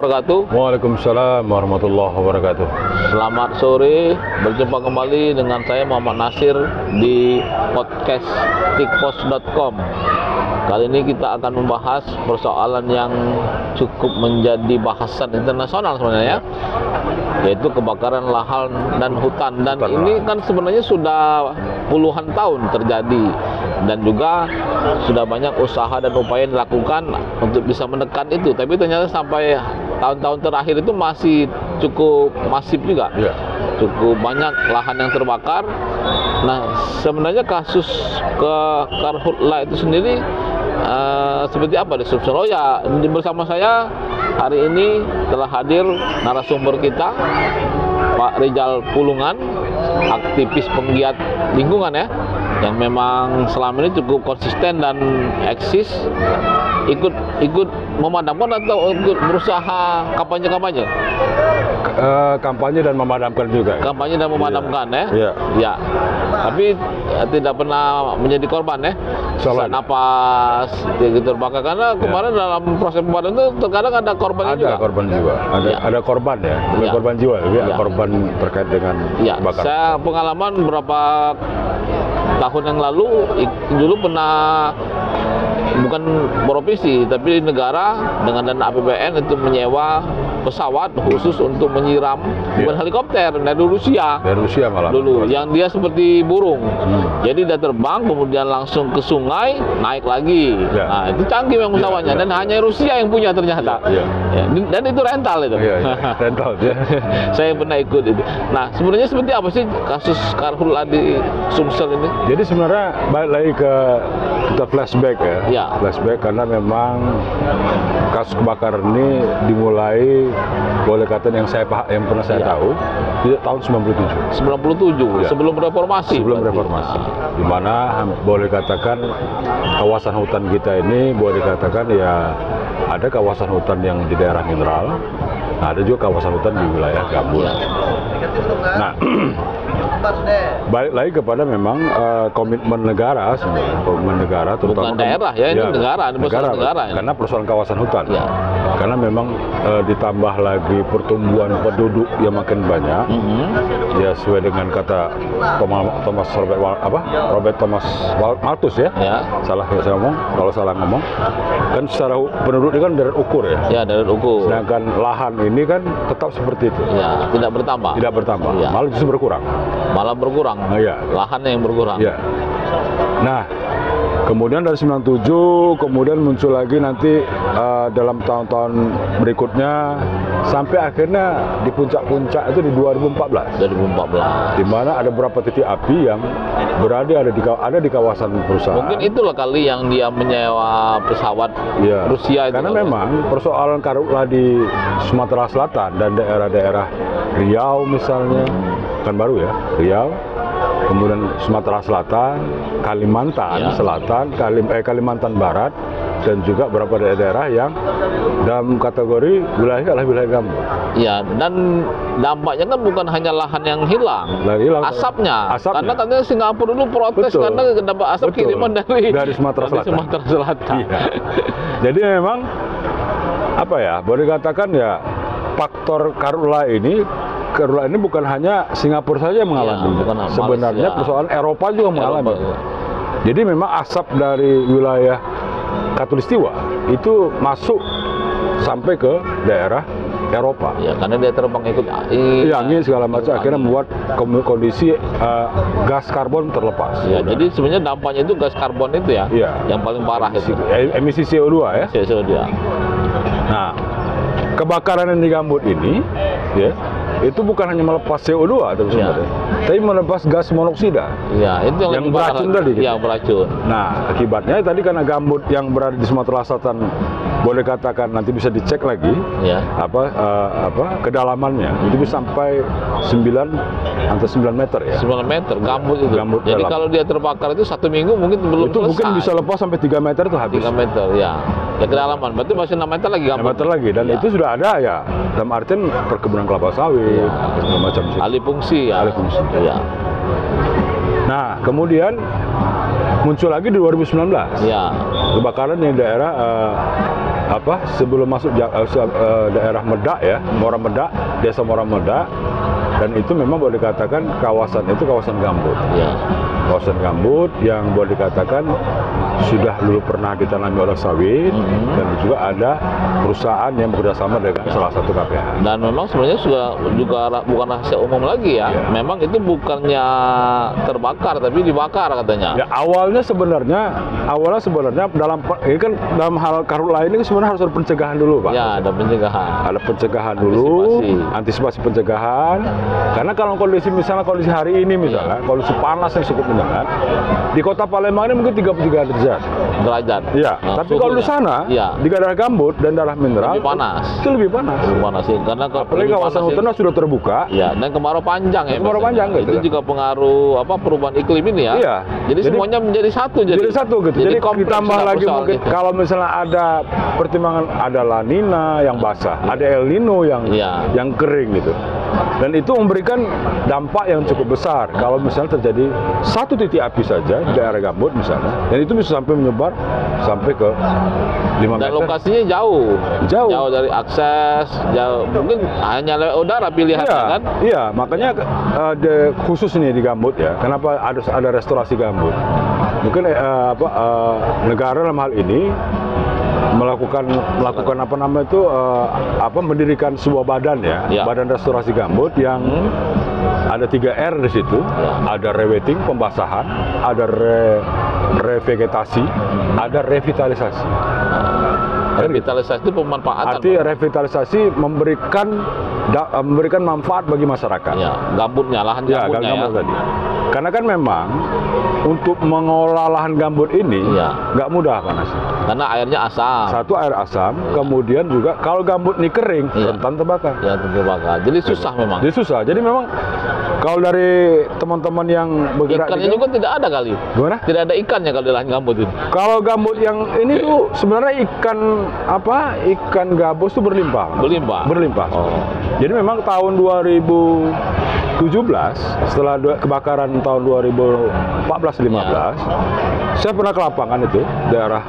wabarakatuh. Waalaikumsalam warahmatullahi wabarakatuh. Selamat sore, berjumpa kembali dengan saya Muhammad Nasir di podcast tikpos.com. Kali ini kita akan membahas persoalan yang cukup menjadi bahasan internasional sebenarnya, yaitu kebakaran lahan dan hutan. Dan ini kan sebenarnya sudah puluhan tahun terjadi, dan juga sudah banyak usaha dan upaya yang dilakukan untuk bisa menekan itu. Tapi ternyata sampai tahun-tahun terakhir itu masih cukup masif juga. Cukup banyak lahan yang terbakar. Nah, sebenarnya kasus ke Karhutla itu sendiri seperti apa di Sumsel? Oh ya, bersama saya hari ini telah hadir narasumber kita, Pak Rizal Pulungan, aktivis penggiat lingkungan ya, yang memang selama ini cukup konsisten dan eksis ikut memadamkan atau ikut berusaha kampanye-kampanye? Kampanye dan memadamkan juga. Kampanye dan memadamkan Iya. Ya. Tapi tidak pernah menjadi korban ya. Sesak napas gitu terbakar, karena kemarin dalam proses pemadaman itu terkadang ada korbannya juga. Ada korban jiwa. Ada korban ya. Bukan korban jiwa, tapi korban terkait dengan kebakaran. Saya pengalaman beberapa tahun yang lalu dulu pernah, bukan provinsi tapi negara dengan dana APBN itu menyewa pesawat khusus untuk menyiram, bukan helikopter, dari Rusia. Dari Rusia malah. Dulu, yang dia seperti burung. Jadi dia terbang, kemudian langsung ke sungai, naik lagi. Nah, itu canggih memang pesawatnya, dan hanya Rusia yang punya ternyata. Dan itu rental itu. Rental ya. Saya pernah ikut itu. Nah, sebenarnya seperti apa sih kasus Karhutla di Sumsel ini? Jadi sebenarnya balik lagi ke kita flashback ya. Flashback karena memang kasus kebakaran ini dimulai, boleh kata yang pernah saya tahu di tahun 97. 97 sebelum reformasi. Sebelum reformasi. Di mana boleh katakan kawasan hutan kita ini boleh katakan ya, ada kawasan hutan yang di daerah mineral, nah, ada juga kawasan hutan di wilayah gambut. Nah, balik lagi kepada memang komitmen negara sebenarnya, komitmen negara terutama bukan daerah ya, ini negara ya. Karena persoalan kawasan hutan. Karena memang ditambah lagi pertumbuhan penduduk yang makin banyak. Ya sesuai dengan kata Robert Thomas Malthus ya. Salah saya ngomong, kalau salah ngomong. Kan secara penduduk ini kan deret ukur ya. Ya, deret ukur. Sedangkan lahan ini kan tetap seperti itu. Ya, tidak bertambah. Tidak bertambah. Malah justru berkurang. Malah berkurang. Lahannya yang berkurang. Nah, kemudian dari 97 kemudian muncul lagi nanti dalam tahun-tahun berikutnya sampai akhirnya di puncak-puncak itu di 2014. Di mana ada beberapa titik api yang ada di kawasan perusahaan. Mungkin itulah kali yang dia menyewa pesawat Rusia itu. Karena memang persoalan Karhutla di Sumatera Selatan dan daerah-daerah Riau misalnya, kan baru ya, Riau, kemudian Sumatera Selatan, Kalimantan Selatan, Kalimantan Barat, dan juga beberapa daerah yang dalam kategori wilayah adalah wilayah gambut. Iya, dan dampaknya kan bukan hanya lahan yang hilang, asapnya. Karena katanya Singapura dulu protes karena dapat asap kiriman dari Sumatera Selatan. Jadi memang apa ya, boleh katakan ya, faktor Karhutla ini bukan hanya Singapura saja yang mengalami. Sebenarnya persoalan Eropa juga mengalami. Jadi memang asap dari wilayah Khatulistiwa itu masuk sampai ke daerah Eropa. Ya, karena dia terbang ikut angin segala macam, akhirnya membuat kondisi gas karbon terlepas. Ya, jadi sebenarnya dampaknya itu gas karbon itu ya, yang paling parah itu. Emisi CO2 ya. CO2. Nah, kebakaran yang di gambut ini itu bukan hanya melepas CO2 sebenarnya, tapi melepas gas monoksida. Itu yang beracun tadi. Beracun. Nah, akibatnya tadi karena gambut yang berada di Sumatera Selatan, boleh katakan nanti bisa dicek lagi kedalamannya, itu bisa sampai 9 meter ya. 9 meter gambut itu. Jadi kalau dia terbakar itu 1 minggu mungkin belum selesai. Mungkin bisa lepas sampai 3 meter itu habis. 3 meter ya kedalaman, berarti masih 6 meter lagi gambut. 6 meter lagi, dan itu sudah ada ya, dalam artian perkebunan kelapa sawit, macam itu. Alih fungsi ya. Nah, kemudian muncul lagi di 2019. Kebakaran di daerah sebelum masuk daerah Medak ya, Muara Medak, Desa Muara Medak, dan itu memang boleh dikatakan kawasan itu kawasan gambut. Ya. Kawasan gambut yang boleh dikatakan sudah dulu pernah ditanami oleh sawit, dan juga ada perusahaan yang bekerjasama dengan salah satu KPH. Dan memang sebenarnya juga bukan rahasia umum lagi ya. Memang itu bukannya terbakar tapi dibakar katanya. Ya, awalnya sebenarnya ini kan dalam hal karhutlah ini sebenarnya harus ada pencegahan dulu, Pak. Ya, ada pencegahan. Ada pencegahan dulu, antisipasi pencegahan. Karena kalau kondisi hari ini kondisi panas yang cukup menyengat, di Kota Palembang ini mungkin 33 derajat. Iya. Nah, tapi kalau di sana, di daerah gambut dan daerah mineral, lebih panas. Itu lebih panas. Lebih panas sih, karena apalagi kawasan hutan sudah terbuka. Ya, dan kemarau panjang ya. Kemarau panjang gitu. Itu juga pengaruh perubahan iklim ini ya. Iya. Jadi semuanya menjadi satu. Jadi satu gitu. Jadi ditambah lagi mungkin kalau misalnya ada pertimbangan, ada La Nina yang basah, ada El Nino yang kering gitu. Dan itu memberikan dampak yang cukup besar kalau misalnya terjadi satu titik api saja di daerah gambut misalnya, dan itu bisa sampai menyebar sampai ke 5 meter. Dan lokasinya jauh dari akses, mungkin hanya lewat udara pilihannya kan? Iya, makanya khusus nih di gambut ya. Kenapa ada restorasi gambut? Mungkin negara dalam hal ini melakukan mendirikan sebuah badan badan restorasi gambut yang ada 3 R di situ. Ada reweting, pembasahan, ada revegetasi, ada revitalisasi. Revitalisasi itu pemanfaatan. Arti revitalisasi memberikan manfaat bagi masyarakat. Ya, gambutnya, lahan gambutnya gambut tadi. Karena kan memang untuk mengolah lahan gambut ini nggak mudah panasnya. Karena airnya asam. Satu air asam, kemudian juga kalau gambut ini kering, rentan terbakar. Ya, terbakar. Jadi susah memang. Jadi susah. Jadi memang kalau dari teman-teman yang bergerak ikannya juga tidak ada kali. Gimana? Tidak ada ikannya kalau di lahan gambut itu. Kalau gambut yang ini tuh sebenarnya ikan gabus itu berlimpah. Berlimpah. Oh. Jadi memang tahun 2017 setelah kebakaran tahun 2014-15, saya pernah ke lapangan itu daerah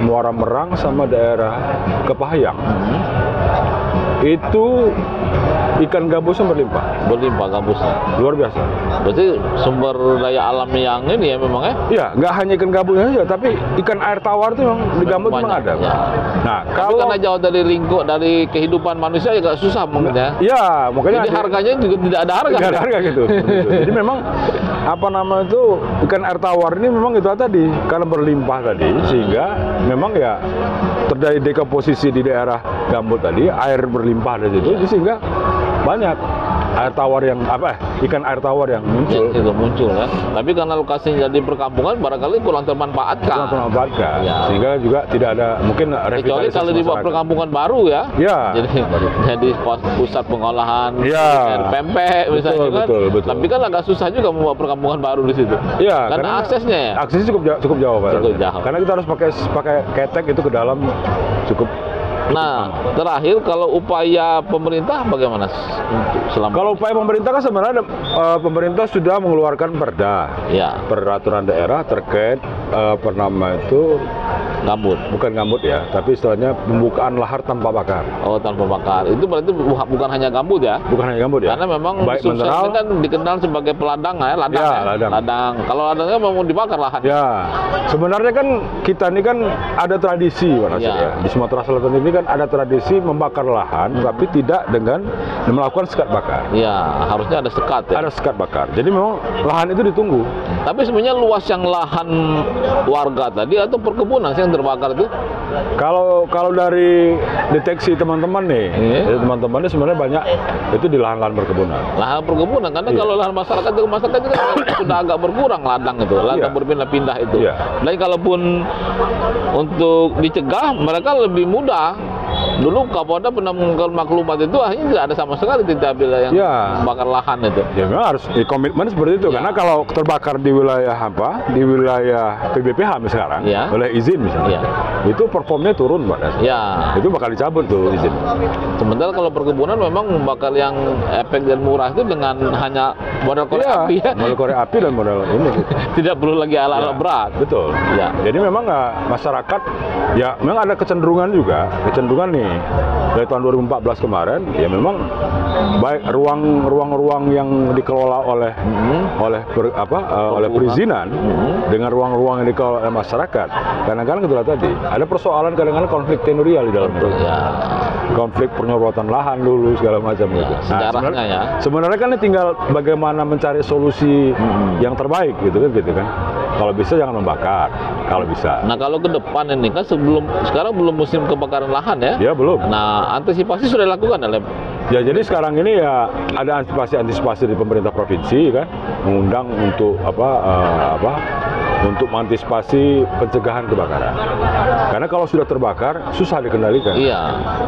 Muara Merang sama daerah Kepahayang. Itu ikan gabusnya berlimpah gabusnya. Luar biasa. Berarti sumber daya alam yang ini ya memang ya? Iya, nggak hanya ikan gabusnya saja, tapi ikan air tawar itu memang di gambut memang ada. Ya. Nah, kalau karena jauh dari lingkup dari kehidupan manusia agak susah mungkin ya. Iya, makanya. Jadi harganya juga tidak ada harga. Tidak ada harga gitu. Jadi memang ikan air tawar ini memang itu tadi karena berlimpah tadi, sehingga memang ya terjadi dekomposisi di daerah gambut tadi, air berlimpah dari situ, sehingga banyak ikan air tawar yang muncul. Itu muncul kan. Tapi karena lokasinya jadi perkampungan barangkali kurang termanfaatkan. Sehingga juga tidak ada mungkin kecuali kalau dibuat perkampungan baru ya. Jadi pusat pengolahan pempek misalnya kan. Betul. Tapi kan agak susah juga membuat perkampungan baru di situ. Iya, karena aksesnya aksesnya cukup jauh, Pak. Karena kita harus pakai ketek itu ke dalam cukup. Nah, terakhir kalau upaya pemerintah bagaimana? Kalau upaya pemerintah kan sebenarnya pemerintah sudah mengeluarkan peraturan daerah terkait gambut. Bukan gambut ya, tapi istilahnya pembukaan lahar tanpa bakar. Oh, tanpa bakar. Itu berarti bukan hanya gambut ya? Bukan hanya gambut ya. Karena memang sukses ini kan dikenal sebagai peladang ladang. Kalau ladangnya mau dibakar lahan. Ya, sebenarnya kan kita ini kan ada tradisi di Sumatera Selatan ini kan ada tradisi membakar lahan, tapi tidak dengan melakukan sekat bakar. Iya, harusnya ada sekat ya. Ada sekat bakar. Jadi memang lahan itu ditunggu. Tapi sebenarnya luas yang lahan warga tadi atau perkebunan sih yang terbakar itu? Kalau dari deteksi teman-teman nih, teman-teman ini sebenarnya banyak itu di lahan-lahan perkebunan. Lahan perkebunan karena kalau lahan masyarakat itu sudah agak berkurang ladang itu, ladang berpindah-pindah itu. Dan kalaupun untuk dicegah mereka lebih mudah. Dulu Kapolda pernah mengeluarkan maklumat itu akhirnya tidak ada sama sekali tinta bila yang bakar lahan itu. Ya memang harus komitmen seperti itu karena kalau terbakar di wilayah PBPH sekarang, oleh izin misalnya. itu performnya turun, Pak. Ya. Itu bakal dicabut tuh izin. Sementara kalau perkebunan memang membakar yang efek dan murah itu dengan hanya modal korek api ya. Modal korek api dan modal ini. Tidak perlu lagi alat-alat berat. Betul. Ya. Jadi memang masyarakat ya memang ada kecenderungan nih dari tahun 2014 kemarin ya memang baik ruang-ruang yang dikelola oleh perizinan dengan ruang-ruang yang dikelola oleh masyarakat. Kadang-kadang itulah tadi ada persoalan kadang-kadang konflik tenurial di dalam itu. Ya. Konflik penyorotan lahan dulu segala macam gitu. Sebenarnya kan ini tinggal bagaimana mencari solusi yang terbaik gitu kan. Kalau bisa jangan membakar, kalau bisa. Nah kalau ke depan ini kan sekarang belum musim kebakaran lahan ya? Ya belum. Nah antisipasi sudah dilakukan oleh. Ya jadi sekarang ini ya ada antisipasi di pemerintah provinsi kan, mengundang untuk untuk mengantisipasi pencegahan kebakaran. Karena kalau sudah terbakar susah dikendalikan. Iya.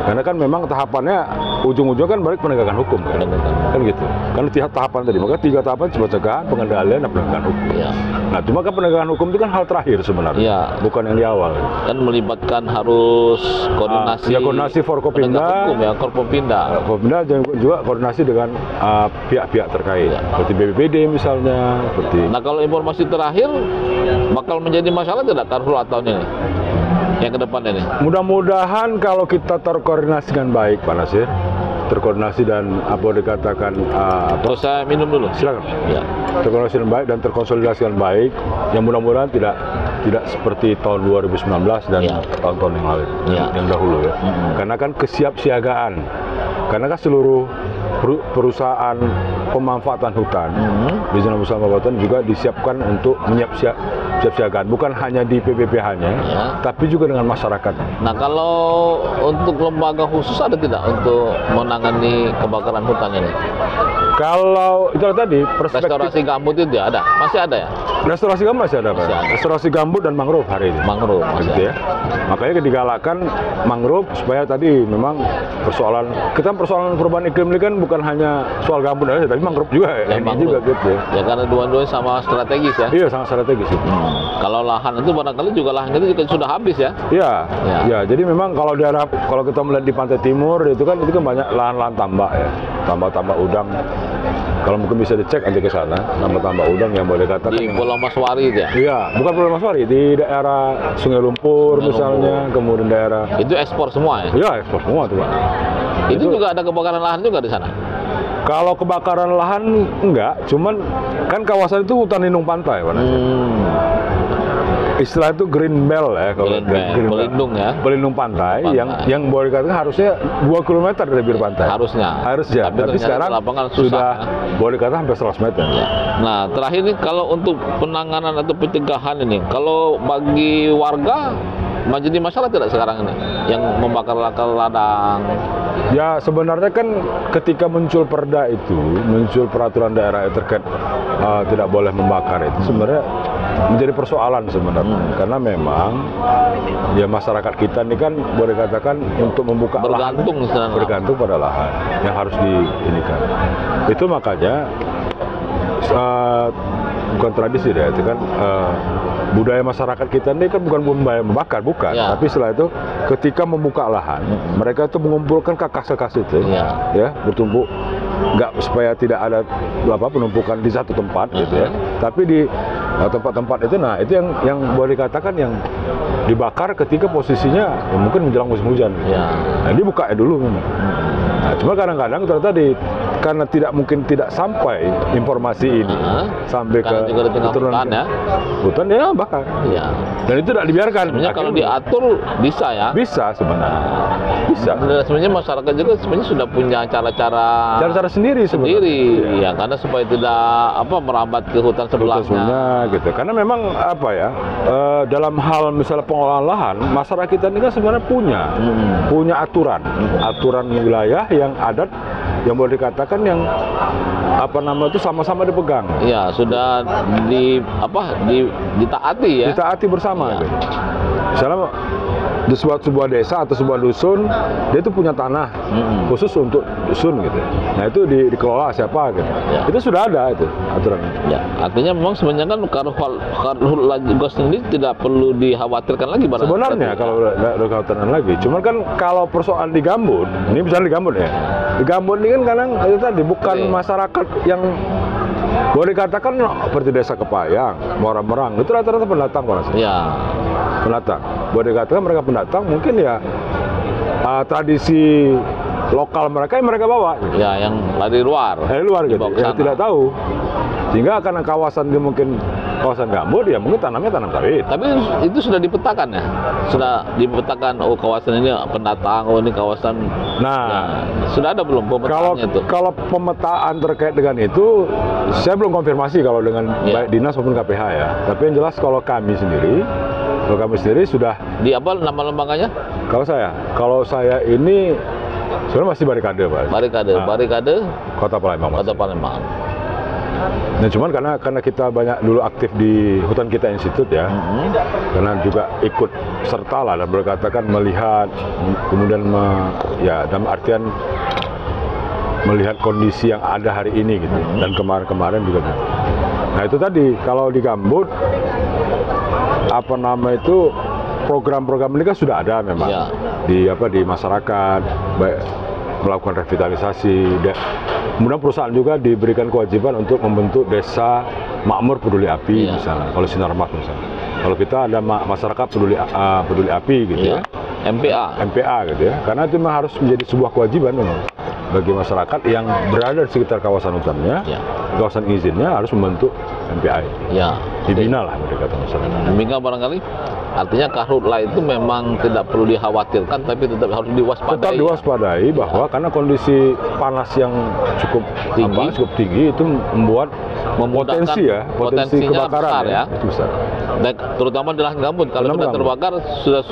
Karena kan memang tahapannya ujung-ujungnya kan balik penegakan hukum kan gitu. Kan tahapan tadi, maka 3 tahapan pencegahan, pengendalian, dan penegakan hukum. Iya. Nah cuma kan penegakan hukum itu kan hal terakhir sebenarnya, iya. Bukan yang di awal. Kan melibatkan harus koordinasi. Ya koordinasi Forkopimda, Forkopimda juga koordinasi dengan pihak-pihak terkait, seperti BPBD misalnya. Nah kalau informasi terakhir bakal menjadi masalah tidak Karhutla tahun ini? Yang ke depan ini? Mudah-mudahan kalau kita terkoordinasi dengan baik, Pak Nasir, terkoordinasi dan dikatakan terus saya minum dulu. Silakan. Ya. Terkoordinasi dengan baik dan terkonsolidasi dengan baik, yang mudah-mudahan tidak seperti tahun 2019 dan tahun-tahun yang lalu, yang dahulu ya. Karena kan kesiapsiagaan, karena kan seluruh perusahaan pemanfaatan hutan di zona usaha pemanfaatan juga disiapkan untuk siapsiagaan, bukan hanya di PBPH-nya, tapi juga dengan masyarakat. Nah, kalau untuk lembaga khusus ada tidak untuk menangani kebakaran hutan ini? Kalau itu tadi restorasi gambut itu ada, masih ada ya? Restorasi gambut masih ada, Pak. Restorasi gambut dan mangrove hari ini. Mangrove masih ya. Makanya digalakkan mangrove supaya tadi memang persoalan perubahan iklim ini kan bukan hanya soal gambut aja, tapi mangrove juga ya. Ini juga gitu ya. Ya karena dua-duanya sama strategis ya. Iya, sangat strategis. Kalau lahan itu barangkali juga lahan itu juga sudah habis ya. Iya. Ya, jadi memang kalau kita melihat di pantai timur itu kan banyak lahan-lahan tambak ya. Tambak udang. Kalau mungkin bisa dicek nanti ke sana, tambak udang yang boleh katakan di Pulau Maswari itu ya? Iya, bukan Pulau Maswari, di daerah Sungai Lumpur misalnya, kemudian daerah. Itu ekspor semua ya? Iya, ekspor semua tuh, Pak. Itu juga ada kebakaran lahan juga di sana? Kalau kebakaran lahan enggak, cuman kan kawasan itu hutan lindung pantai, Pak. Istilah itu green belt ya, kalau pelindung ya, pelindung pantai. Yang boleh dikatakan harusnya 2 km dari bibir pantai. Harusnya. Tapi sekarang sudah boleh dikatakan hampir 100 meter. Ya. Nah, terakhir ini kalau untuk penanganan atau pencegahan ini, kalau bagi warga menjadi masalah tidak sekarang ini yang membakar ladang? Ya sebenarnya kan ketika muncul perda itu, muncul peraturan daerah terkait tidak boleh membakar itu sebenarnya menjadi persoalan sebenarnya, karena memang ya masyarakat kita ini kan boleh katakan untuk membuka bergantung pada lahan yang harus diinikan. Itu makanya bukan tradisi deh, itu kan budaya masyarakat kita ini kan bukan budaya membakar, bukan. Ya. Tapi setelah itu ketika membuka lahan, mereka itu mengumpulkan kakas-kakas itu, ya bertumpuk, nggak supaya tidak ada penumpukan di satu tempat gitu ya. Tapi di tempat-tempat itu, nah itu yang boleh dikatakan yang dibakar ketika posisinya mungkin menjelang musim hujan. Ya. Nah dibuka dulu memang. Nah, cuma kadang-kadang tadi karena tidak sampai informasi ini sampai ke hutan ya. Hutan ya bakar. Iya. Dan itu tidak dibiarkan. Sebenarnya kalau diatur bisa ya. Bisa sebenarnya. Bisa. Sebenarnya masyarakat juga sebenarnya sudah punya cara sendiri sebenarnya. Ya, karena supaya tidak merambat ke hutan sebelahnya. Gitu. Karena memang dalam hal misalnya pengolahan lahan, masyarakat kita ini kan sebenarnya punya aturan wilayah yang adat yang boleh dikatakan yang itu sama-sama dipegang. Iya, sudah ditaati ya. Ditaati bersama. Ya. Gitu. Misalnya di sebuah desa atau sebuah dusun, dia itu punya tanah khusus untuk dusun gitu. Nah itu dikelola siapa gitu. Ya. Itu sudah ada itu aturannya. Ya, artinya memang sebenarnya kan Karhutla ini tidak perlu dikhawatirkan lagi. Sebenarnya kalau dikhawatirkan lagi, cuman kan kalau persoalan di Gambut, ini misalnya di Gambut ya, di Gambut ini kan kadang itu tadi bukan masyarakat yang boleh dikatakan seperti desa Kepayang, Muara-Merang, itu rata-rata pendatang Pak. Iya. Pendatang. Boleh dikatakan mereka pendatang, mungkin ya tradisi lokal mereka yang mereka bawa. Gitu. Ya, yang dari luar. Dari luar gitu. Ya, tidak tahu. Sehingga karena kawasan dia mungkin kawasan gambut, ya mungkin tanamnya tanam sawit. Tapi itu sudah dipetakan ya? Sudah dipetakan, oh kawasan ini pendatang, oh ini kawasan. Nah, ya, sudah ada belum pemetaannya itu? Kalau pemetaan terkait dengan itu, saya belum konfirmasi kalau dengan baik dinas maupun KPH ya. Tapi yang jelas kalau kami sendiri sudah. Di apa nama lembaganya? Kalau saya ini sebenarnya masih barikade, Pak. Barikade Kota Palembang. Kota Palembang. Nah, cuman karena kita banyak dulu aktif di Hutan Kita Institute ya, karena juga ikut serta lah dan berkatakan melihat, kemudian dalam artian melihat kondisi yang ada hari ini gitu, dan kemarin-kemarin juga. Nah itu tadi kalau di Gambut program-program ini kan sudah ada memang di masyarakat, baik melakukan revitalisasi. Kemudian perusahaan juga diberikan kewajiban untuk membentuk desa makmur peduli api misalnya. Kalau Sinarmas misalnya. Kalau kita ada masyarakat peduli api gitu ya. MPA gitu ya. Karena itu memang harus menjadi sebuah kewajiban memang bagi masyarakat yang berada di sekitar kawasan hutannya, kawasan izinnya harus membentuk MPA. Ya. Dibina lah mereka masyarakat. Demikian barangkali. Artinya Karhutla itu memang tidak perlu dikhawatirkan, tapi tetap harus diwaspadai. Tetap diwaspadai bahwa karena kondisi panas yang cukup tinggi itu membuat potensi kebakaran besar, ya. Besar. Dan terutama di lahan gambut, kalau sudah terbakar sudah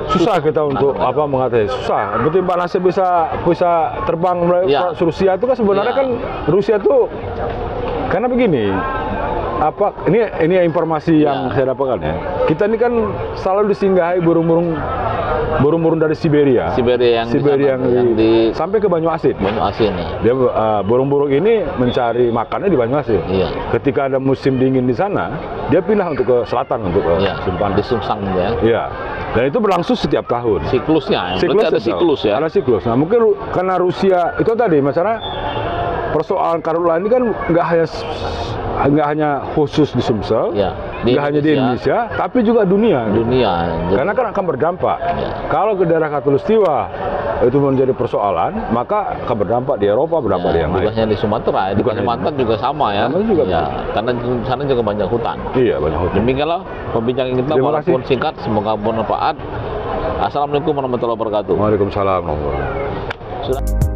susah kita untuk mengatasi. Susah. Berarti panasnya bisa terbang melalui Rusia itu kan sebenarnya kan Rusia itu karena begini. Ini informasi yang saya dapatkan ya. Kita ini kan selalu disinggahi burung-burung dari Siberia yang sampai ke Banyuasin. Dia burung-burung ini mencari makannya di Banyuasin. Ketika ada musim dingin di sana, dia pindah untuk ke selatan untuk simpan di Sumsang ya. Iya. Dan itu berlangsung setiap tahun. Siklusnya. Ada siklus ya. Ada siklus. Nah, mungkin karena Rusia itu tadi masalah persoalan Karhutla ini kan nggak hanya khusus di Sumsel, nggak hanya di Indonesia, tapi juga dunia. Karena kan akan berdampak. Kalau ke daerah Khatulistiwa itu menjadi persoalan, maka akan berdampak di Eropa, berdampak di yang lain. Bukan hanya di Sumatera, di Kalimantan juga sama ya. Karena di sana juga banyak hutan. Iya, banyak hutan. Demikianlah pembincangan kita, walaupun singkat, semoga bermanfaat. Assalamualaikum warahmatullahi wabarakatuh. Waalaikumsalam warahmatullahi wabarakatuh.